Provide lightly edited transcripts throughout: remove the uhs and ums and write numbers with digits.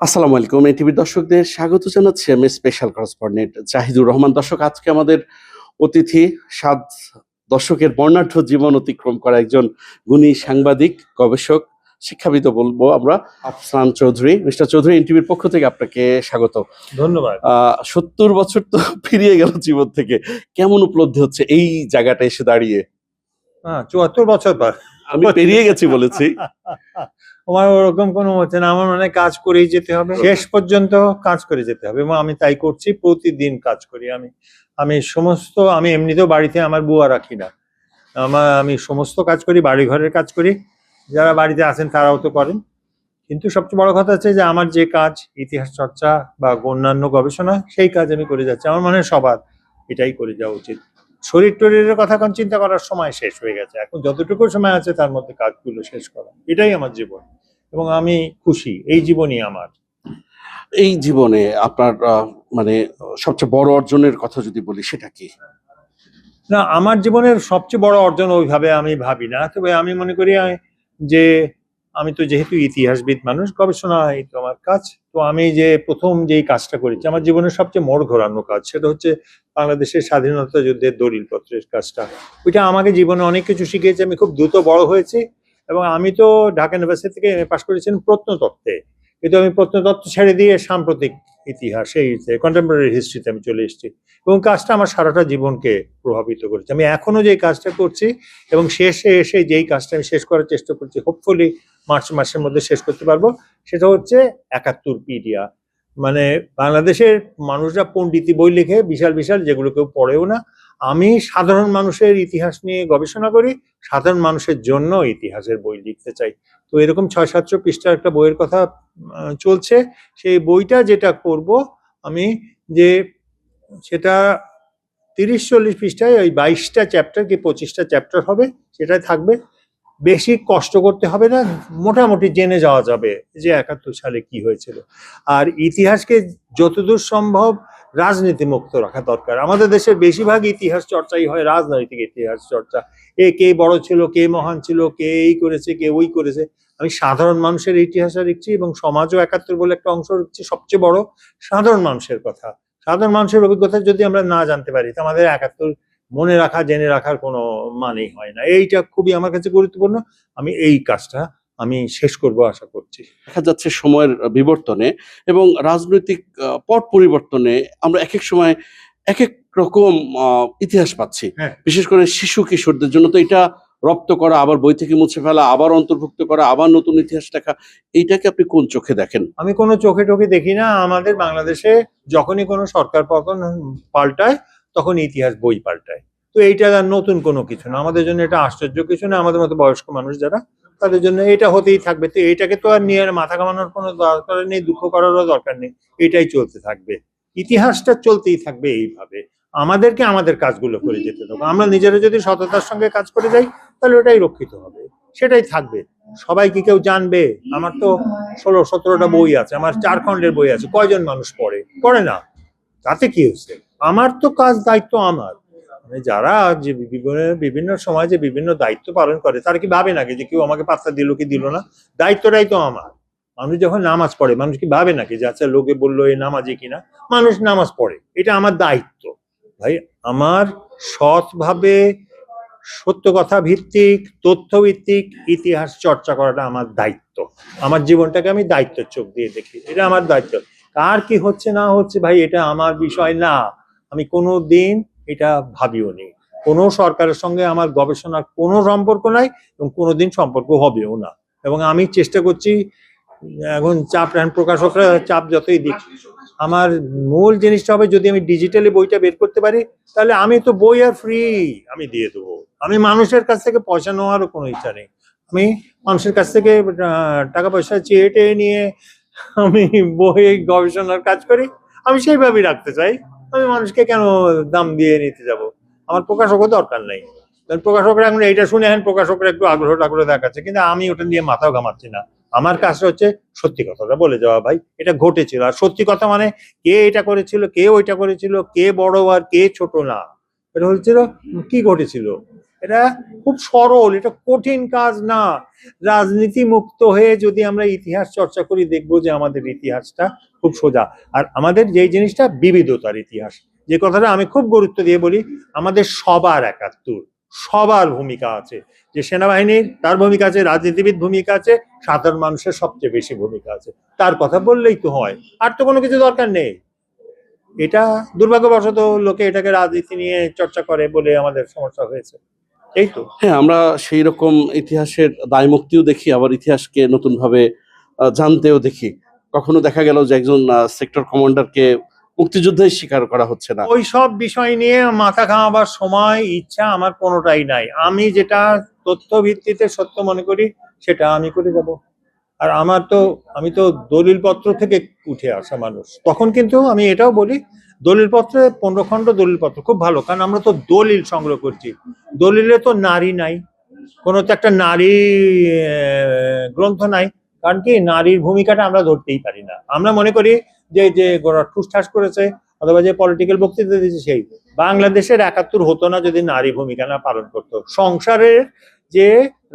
আসসালামু আলাইকুম। এটিভির দর্শকদের স্বাগত জানাচ্ছি আমি স্পেশাল করেসপন্ডেন্ট জাহিদুর রহমান। দর্শক, আজকে আমাদের অতিথি ৭ দশকের বর্ণাঢ্য জীবন অতিক্রম করা একজন গুণী সাংবাদিক, গবেষক, শিক্ষাবিদ বলবো আমরা, আফসান চৌধুরী। মিস্টার চৌধুরী, এনটিভির পক্ষ থেকে আপনাকে স্বাগত। ধন্যবাদ। ৭০ বছর তো ফিরিয়ে গেল জীবন থেকে। কেমন উপলব্ধি হচ্ছে এই জায়গাটা এসে দাঁড়িয়ে? ৭৪ বছর পর আমি পেরিয়ে গেছি বলেছি। আমার ওরকম কোনো হচ্ছে না। আমার মানে কাজ করেই যেতে হবে, শেষ পর্যন্ত কাজ করে যেতে হবে, এবং আমি তাই করছি। প্রতিদিন কাজ করি আমি। আমি এমনিতেও বাড়িতে আমার বুয়া রাখি না। আমি সমস্ত কাজ করি, বাড়ি ঘরের কাজ করি। যারা বাড়িতে আছেন তারাও তো করেন। কিন্তু সবচেয়ে বড় কথা হচ্ছে যে আমার যে কাজ, ইতিহাস চর্চা বা অন্যান্য গবেষণা, সেই কাজ আমি করে যাচ্ছি। আমার মনে হয় সবার এটাই করে যাওয়া উচিত। শরীর টরীরের কথা এখন চিন্তা করার সময় শেষ হয়ে গেছে। এখন যতটুকু সময় আছে তার মধ্যে কাজগুলো শেষ করা, এটাই আমার জীবন, এবং আমি খুশি এই জীবনই আমার। এই জীবনে আপনার মানে সবচেয়ে বড় অর্জনের কথা যদি বলি, সেটা কি? না, আমার জীবনের সবচেয়ে বড় অর্জন ওইভাবে আমি ভাবি না। তবে আমি মনে করি যে আমি তো যেহেতু ইতিহাসবিদ মানুষ, গবেষণা এই তো আমার কাজ। তো আমি যে প্রথম যেই কাজটা করেছি, আমার জীবনের সবচেয়ে মোড় ঘোরানো কাজ, সেটা হচ্ছে বাংলাদেশের স্বাধীনতা যুদ্ধের দলিলপত্রের কাজটা। ওইটা আমাকে জীবনে অনেক কিছু শিখিয়েছে। আমি খুব দ্রুত বড় হয়েছি, এবং আমি তো ঢাকা ইউনিভার্সিটি থেকে এমএ পাশ করেছিলাম প্রত্নতত্ত্বে। কিন্তু আমি প্রত্নতত্ত্ব ছেড়ে দিয়ে সাম্প্রতিক ইতিহাস, এই কন্টেম্পোরারি হিস্ট্রিতে আমি চলে এসেছি, এবং কাজটা আমার সারাটা জীবনকে প্রভাবিত করেছে। আমি এখনো যে কাজটা করছি, এবং শেষে এসে যেই কাজটা আমি শেষ করার চেষ্টা করছি, হোপফুলি মার্চ মাসের মধ্যে শেষ করতে পারবো, সেটা হচ্ছে ৭১ পিডিয়া। মানে বাংলাদেশের মানুষরা পণ্ডিতি বই লিখে বিশাল বিশাল, যেগুলো কেউ পড়েও না। আমি সাধারণ মানুষের ইতিহাস নিয়ে গবেষণা করি, সাধারণ মানুষের জন্য ইতিহাসের বই লিখতে চাই। তো এরকম ৬০০-৭০০ পৃষ্ঠার একটা বইয়ের কথা চলছে। সেই বইটা যেটা করব আমি, যে সেটা ৩০-৪০ পৃষ্ঠায় ওই ২২টা চ্যাপ্টার কি ২৫টা চ্যাপ্টার হবে, সেটাই থাকবে। বেশি কষ্ট করতে হবে না, মোটামুটি জেনে যাওয়া যাবে যে ৭১ সালে কি হয়েছিল। আর ইতিহাসকে যতদূর সম্ভব রাজনীতি মুক্ত রাখা দরকার। আমাদের দেশের বেশিরভাগ ইতিহাস চর্চাই হয় রাজনৈতিক ইতিহাস চর্চা। কে বড় ছিল, কে মহান ছিল, কে এই করেছে, কে ওই করেছে। আমি সাধারণ মানুষের ইতিহাস লিখছি, এবং সমাজও ৭১ বলে একটা অংশ লিখছি, সবচেয়ে বড় সাধারণ মানুষের কথা। সাধারণ মানুষের অভিজ্ঞতা যদি আমরা না জানতে পারি, তো আমাদের ৭১ মনে রাখা, জেনে রাখার কোনো মানেই হয় না। এইটা খুবই আমার কাছে গুরুত্বপূর্ণ। আমি এই কাজটা আমি শেষ করব আশা করছি। দেখা যাচ্ছে সময়ের বিবর্তনে এবং রাজনৈতিক পট পরিবর্তনে আমরা একেক সময় একেক রকম ইতিহাস পাচ্ছি। হ্যাঁ। বিশেষ করে শিশু কিশোরদের জন্য তো এটা রপ্ত করা, আবার বই থেকে মুছে ফেলা, আবার অন্তর্ভুক্ত করা, আবার নতুন ইতিহাস লেখা, এইটাকে আপনি কোন চোখে দেখেন? আমি কোনো চোখে টোখে দেখি না। আমাদের বাংলাদেশে যখনই কোনো সরকার পাল্টায়, তখন ইতিহাস বই পাল্টায়। তো এইটা আর নতুন কোনো কিছু না, আমাদের জন্য এটা আশ্চর্য কিছু না। আমাদের মতো বয়স্ক মানুষ যারা, তাদের জন্য এটা হতেই থাকবে। তো এটাকে তো আর নিয়ে মাথা ঘামানোর কোনো দরকার নেই, দুঃখ করারও দরকার নেই। এটাই চলতে থাকবে, ইতিহাসটা চলতেই থাকবে এইভাবে। আমাদেরকে আমাদের কাজগুলো করে যেতে হবে। আমরা নিজেরা যদি সততার সঙ্গে কাজ করে যাই, তাহলে ওটাই রক্ষিত হবে, সেটাই থাকবে। সবাই কি কেউ জানবে? আমার তো ১৬-১৭টা বই আছে, আমার ৪ খণ্ডের বই আছে। কয়জন মানুষ পড়ে না, তাতে কি হয়েছে? আমার তো কাজ, দায়িত্ব আমার। মানে যারা যে বিভিন্ন সময় যে বিভিন্ন দায়িত্ব পালন করে, তারা কি ভাবে নাকি যে কেউ আমাকে পাত্তা দিল কি দিল না? দায়িত্বটাই তো আমার। মানুষ যখন নামাজ পড়ে, মানুষ কি ভাবে নাকি যে আচ্ছা লোকে বললো এই নামাজি কিনা? মানুষ নামাজ পড়ে, এটা আমার দায়িত্ব। ভাই, আমার সৎভাবে সত্য কথা ভিত্তিক, তথ্য ভিত্তিক ইতিহাস চর্চা করাটা আমার দায়িত্ব। আমার জীবনটাকে আমি দায়িত্বের চোখ দিয়ে দেখি, এটা আমার দায়িত্ব। কার কি হচ্ছে না হচ্ছে, ভাই, এটা আমার বিষয় না। আমি কোনো দিন এটা ভাবিও নি। কোনো সরকারের সঙ্গে আমার গবেষণার কোনো সম্পর্ক নাই, এবং কোনোদিন সম্পর্ক হবেও না। এবং আমি চেষ্টা করছি, এখন প্রকাশকরা চাপ যতই দিক, আমার মূল জিনিসটা হবে, যদি আমি ডিজিটালি বইটা বের করতে পারি, তাহলে আমি তো বই আর ফ্রি আমি দিয়ে দেবো। আমি মানুষের কাছ থেকে পয়সা নেওয়ারও কোনো ইচ্ছা নেই। আমি মানুষের কাছ থেকে টাকা পয়সা চেয়ে নিয়ে আমি বই গবেষণার কাজ করি, আমি সেইভাবেই রাখতে চাই। আমি মানুষকে কেন দাম দিয়ে নিতে যাব? আমার প্রকাশকও দরকার নাই। প্রকাশকরা এখন এইটা শুনে এখন প্রকাশকরা একটু আগ্রহ দেখাচ্ছে, কিন্তু আমি ওটা নিয়ে মাথাও ঘামাচ্ছি না। আমার কাজটা হচ্ছে সত্যি কথাটা বলে যাওয়া। ভাই, এটা ঘটেছিল। আর সত্যি কথা মানে কে এটা করেছিল, কে ওইটা করেছিল, কে বড় আর কে ছোট না, এটা হচ্ছিল কি ঘটেছিল। এটা খুব সরল, এটা কঠিন কাজ না। রাজনীতি মুক্ত হয়ে যদি আমরা ইতিহাস চর্চা করি, দেখবো যে আমাদের ইতিহাসটা খুব সোজা। আর আমাদের যেই জিনিসটা বিবিধতার ইতিহাস, যে কথাটা আমি খুব গুরুত্ব দিয়ে বলি, আমাদের সবার ৭১, সবার ভূমিকা আছে। যে সেনাবাহিনীর তার ভূমিকা আছে, রাজনীতিবিদ ভূমিকা আছে, সাধারণ মানুষের সবচেয়ে বেশি ভূমিকা আছে। তার কথা বললেই তো হয়, আর তো কোনো কিছু দরকার নেই। এটা দুর্ভাগ্যবশত লোকে এটাকে রাজনীতি নিয়ে চর্চা করে বলে আমাদের সমস্যা হয়েছে, এই তো। হ্যাঁ, আমরা সেই রকম ইতিহাসের দায়মুক্তিও দেখি, আবার ইতিহাসকে নতুন ভাবে জানতেও দেখি। কখনো দেখা গেল যে একজন সেক্টর কমান্ডারকে মুক্তিযুদ্ধের শিকার করা হচ্ছে না। ওই সব বিষয় নিয়ে মাথা ঘামাবার সময় ইচ্ছা আমার কোনোটাই নাই। আমি যেটা তথ্য ভিত্তিতে সত্য মনে করি সেটা আমি করে যাব। আর আমি তো দলিলপত্র থেকে উঠে আসা মানুষ। তখন কিন্তু আমি এটাও বলি, দলিলপত্রে 15 খণ্ড দলিলপত্র খুব ভালো, কারণ আমরা তো দলিল সংগ্রহ করছি। দলিলে তো নারী নাই, কোনো তো একটা নারী গ্রন্থ নাই। কারণ কি, নারীর ভূমিকাটা আমরা ধরতেই পারি না। আমরা মনে করি যে যে গোড়া ঠুসঠাস করেছে অথবা যে পলিটিক্যাল বক্তৃতা দিয়েছে সেই। বাংলাদেশের ৭১ হতো না যদি নারী ভূমিকা না পালন করতো। সংসারের যে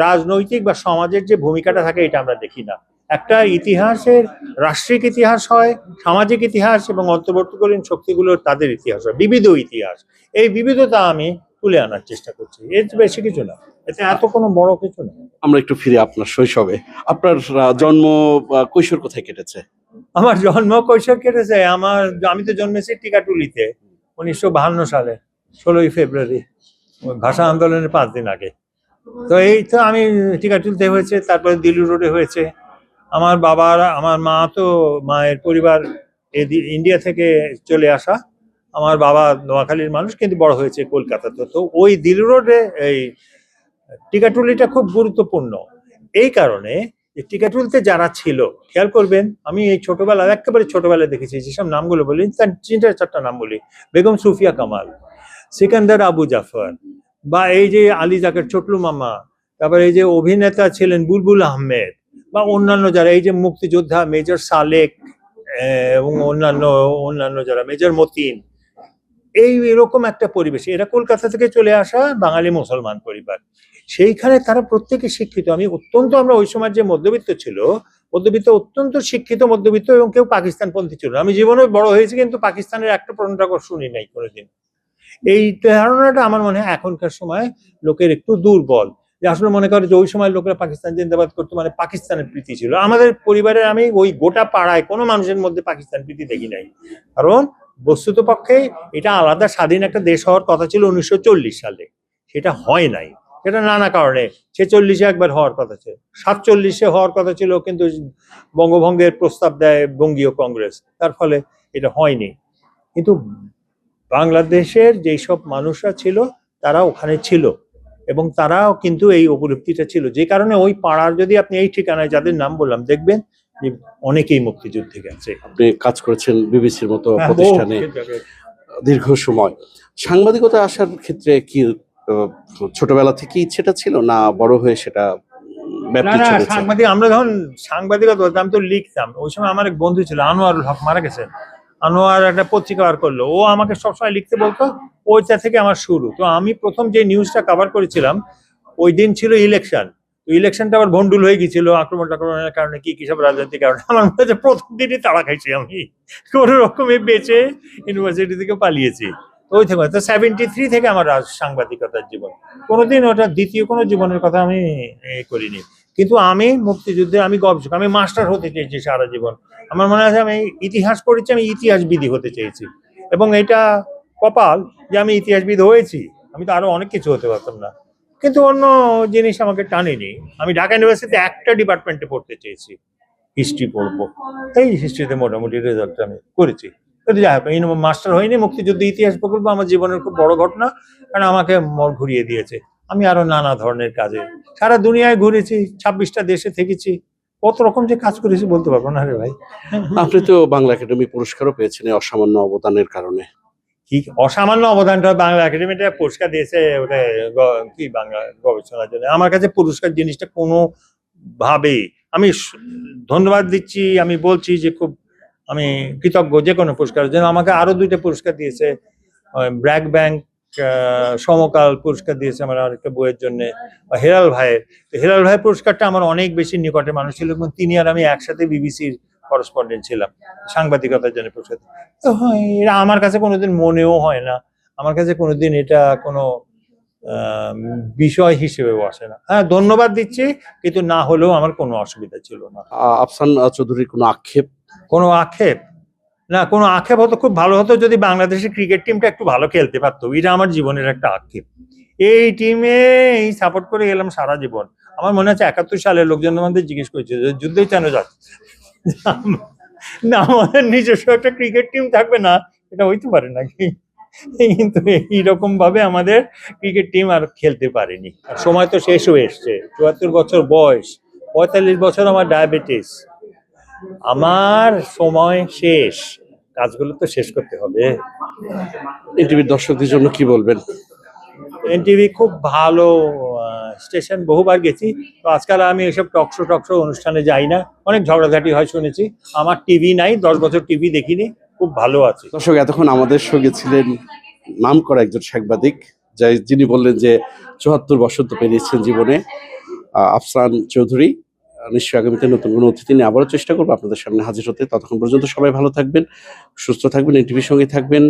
রাজনৈতিক বা সমাজের যে ভূমিকাটা থাকে এটা আমরা দেখি না। একটা ইতিহাসের রাষ্ট্রিক ইতিহাস হয়, সামাজিক ইতিহাস এবং অন্তর্বর্তীকালীন শক্তিগুলোর তাদের ইতিহাস হয়, বিবিধ ইতিহাস। এই বিবিধতা আমি তুলে আনার চেষ্টা করছি, এর বেশি কিছু না, এতে এত কোনো বড় কিছু না। আমরা একটু ফিরে আপনার শৈশবে, আপনার জন্ম কৈশোর কোথায় কেটেছে? আমার জন্ম কৈশোর কেটেছে, আমি তো জন্মেছি টিকাটুলিতে 1952 সালে 16ই ফেব্রুয়ারি, ভাষা আন্দোলনের 5 দিন আগে। তো এই তো আমি টিকাটুলিতে হয়েছে, তারপরে দিল্লি রোডে হয়েছে। আমার মায়ের পরিবার ইন্ডিয়া থেকে চলে আসা। আমার বাবা নোয়াখালীর মানুষ, কিন্তু বড় হয়েছে কলকাতাতে। তো ওই দিল্লি রোডে এই টিকাটুলিটা খুব গুরুত্বপূর্ণ এই কারণে যে টিকাটুলিতে যারা ছিল, খেয়াল করবেন, আমি এই একেবারে ছোটবেলায় দেখেছি, যেসব নামগুলো বলি তার 3-4টা নাম বলি। বেগম সুফিয়া কামাল, সিকান্দার আবু জাফর, বা এই যে আলী জাকের ছোটলু মামা, তারপরে এই যে অভিনেতা ছিলেন বুলবুল আহমেদ, বা অন্যান্য যারা, এই যে মুক্তিযোদ্ধা মেজর সালেক এবং অন্যান্য যারা, মেজর মতিন, এরকম একটা পরিবেশ। এরা কলকাতা থেকে চলে আসা বাঙালি মুসলমান পরিবার, সেইখানে তারা প্রত্যেকে শিক্ষিত। আমরা ওই সময় যে মধ্যবিত্ত ছিল, অত্যন্ত শিক্ষিত মধ্যবিত্ত, এবং কেউ পাকিস্তানপন্থী ছিল। আমি জীবনে বড় হয়েছি কিন্তু পাকিস্তানের একটা প্রণাটক শুনি নাই কোনোদিন। এই ধারণাটা আমার মনে হয় এখনকার সময় লোকের একটু দুর্বল, যে আসলে মনে করে যে ওই সময় লোকেরা পাকিস্তান জিন্দাবাদ করতো মানে পাকিস্তানের প্রীতি ছিল। আমাদের পরিবারের আমি ওই গোটা পাড়ায় কোনো মানুষের মধ্যে পাকিস্তান প্রীতি দেখি নাই। কারণ বস্তুত পক্ষে এটা আলাদা স্বাধীন একটা দেশ হওয়ার কথা ছিল 1940 সালে, সেটা হয় নাই। সেটা নানা কারণে 46-এ একবার হওয়ার কথা ছিল, 47-এ হওয়ার কথা ছিল, কিন্তু বঙ্গভঙ্গের প্রস্তাব দেয় বঙ্গীয় কংগ্রেস, তার ফলে এটা হয়নি। কিন্তু বাংলাদেশের যেই সব মানুষরা ছিল তারা ওখানে ছিল, এবং তারাও কিন্তু এই উপলব্ধিটা ছিল, যে কারণে ওই পাড়ার, যদি আপনি এই ঠিকানায় যাদের নাম বললাম দেখবেন যে অনেকেই মুক্তিযুদ্ধে গেছে। আপনি কাজ করেছেন বিবিসির মতো প্রতিষ্ঠানে দীর্ঘ সময়। সাংবাদিকতা আসার ক্ষেত্রে কি ছোটবেলা থেকে ইচ্ছেটা ছিল, না বড় হয়ে সেটা ব্যাপ্তি ছড়িয়েছে? আমরা যখন সাংবাদিকতা করতাম তো লিখতাম। ওই সময় আমার এক বন্ধু ছিল, আনোয়ারুল হক, মারা গেছেন। আনোয়ার একটা পত্রিকা বার করলো, ও আমাকে সবসময় লিখতে বলতো, ওইটা থেকে আমার শুরু। তো আমি প্রথম যে নিউজটা কভার করেছিলাম, ওই দিন ছিল ইলেকশন। ইলেকশনটা আবার ভন্ডুল হয়ে গেছিল আক্রমণের কারণে, কি সব রাজনৈতিক কারণে। আমার মনে হচ্ছে প্রথম দিনই তাড়া খাইছি আমি, কোনো রকমে বেঁচে ইউনিভার্সিটি থেকে পালিয়েছি। ওই থেকে 73 থেকে আমার সাংবাদিকতার জীবন। কোনোদিন ওটা দ্বিতীয় কোনো জীবনের কথা আমি করিনি। কিন্তু আমি মুক্তিযুদ্ধে আমি গবেষক, আমি মাস্টার হতে চেয়েছি সারা জীবন। আমার মনে আছে আমি ইতিহাস পড়েছি, আমি ইতিহাসবিদ হতে চেয়েছি, এবং এটা কপাল যে আমি ইতিহাসবিদ হয়েছি। আমি তো আরো অনেক কিছু হতে পারতাম না, কিন্তু অন্য জিনিস আমাকে টানেনি। আমি ঢাকা ইউনিভার্সিটিতে একটা ডিপার্টমেন্টে পড়তে চেয়েছি, হিস্ট্রি পড়বো। এই হিস্ট্রিতে মোটামুটি রেজাল্ট আমি করেছি। কিন্তু যাই হোক, মাস্টার হয়নি। মুক্তিযুদ্ধ ইতিহাস প্রকল্প আমার জীবনের খুব বড় ঘটনা, কারণ আমাকে মর ঘুরিয়ে দিয়েছে। আমি আরো নানা ধরনের কাজে সারা দুনিয়ায় ঘুরেছি, 26টা দেশে থেকেছি, কত রকম যে কাজ করেছি বলতে পারবো না রে ভাই। আপনি তো বাংলা একাডেমি পুরস্কারও পেয়েছেন এই অসামান্য অবদানের কারণে। কি অসামান্য অবদানটা, বাংলা একাডেমিটা পুরস্কার দিয়েছে ওটা কি বাংলা গবেষণার জন্য। আমার কাছে পুরস্কার জিনিসটা কোনো ভাবে, আমি ধন্যবাদ দিচ্ছি, আমি বলছি যে খুব আমি কৃতজ্ঞ যে কোনো পুরস্কারের জন্য। আমাকে আরো 2টা পুরস্কার দিয়েছে, ব্র্যাক ব্যাংক সমকাল পুরস্কার দিয়েছে আমার আরেকটা বইয়ের জন্য, বা হেলাল ভাইয়ের পুরস্কারটা আমার অনেক বেশি নিকটে মানুষ ছিল, এবং তিনি আর আমি একসাথে বিবিসির করেসপন্ডেন্ট ছিলাম সাংবাদিকতার জন্য পুরস্কার। তো হ্যাঁ, এরা আমার কাছে কোনোদিন মনেও হয় না, আমার কাছে কোনোদিন এটা কোনো বিষয় হিসেবেও আসে না। হ্যাঁ, ধন্যবাদ দিচ্ছি, কিন্তু না হলেও আমার কোনো অসুবিধা ছিল না। আফসান চৌধুরীর কোনো আক্ষেপ? কোনো আক্ষেপ না, কোনো আক্ষেপ হতো, খুব ভালো হতো যদি বাংলাদেশের ক্রিকেট টিমটা একটু ভালো খেলতে পারতো। এটা আমার জীবনের একটা আক্ষেপ। এই টিমে এই সাপোর্ট করে গেলাম সারা জীবন। আমার মনে আছে 71 সালে লোকজন আমাদের জিজ্ঞেস করেছে যে যুদ্ধে কেন যাচ্ছে না, আমাদের নিজস্ব একটা ক্রিকেট টিম থাকবে না, এটা হইতে পারে নাকি? কিন্তু এইরকম ভাবে আমাদের ক্রিকেট টিম আর খেলতে পারেনি। সময় তো শেষ হয়ে এসছে, 74 বছর বয়স, 45 বছর আমার ডায়াবেটিস, আমার সময় শেষ, কাজগুলো তো শেষ করতে হবে। এনটিভির দর্শকদের জন্য কি বলবেন? এনটিভি খুব ভালো স্টেশন, বহুবার গেছি। তো আজকাল আমি এসব টকশো অনুষ্ঠানে যাই না, অনেক ঝগড়াঝাটি হয় শুনেছি। আমার টিভি নাই, 10 বছর টিভি দেখিনি, খুব ভালো আছে। দর্শক, এতক্ষণ আমাদের সঙ্গে ছিলেন নামকরা একজন সাংবাদিক, যিনি বললেন যে 74 বসন্ত পেরিয়েছেন জীবনে, আফসান চৌধুরী। নিশ্চয়ই আগামীতে নতুন কোনো অতিথি নিয়ে আবারও চেষ্টা করবো আপনাদের সামনে হাজির হতে। ততক্ষণ পর্যন্ত সবাই ভালো থাকবেন, সুস্থ থাকবেন, এনটিভির সঙ্গে থাকবেন।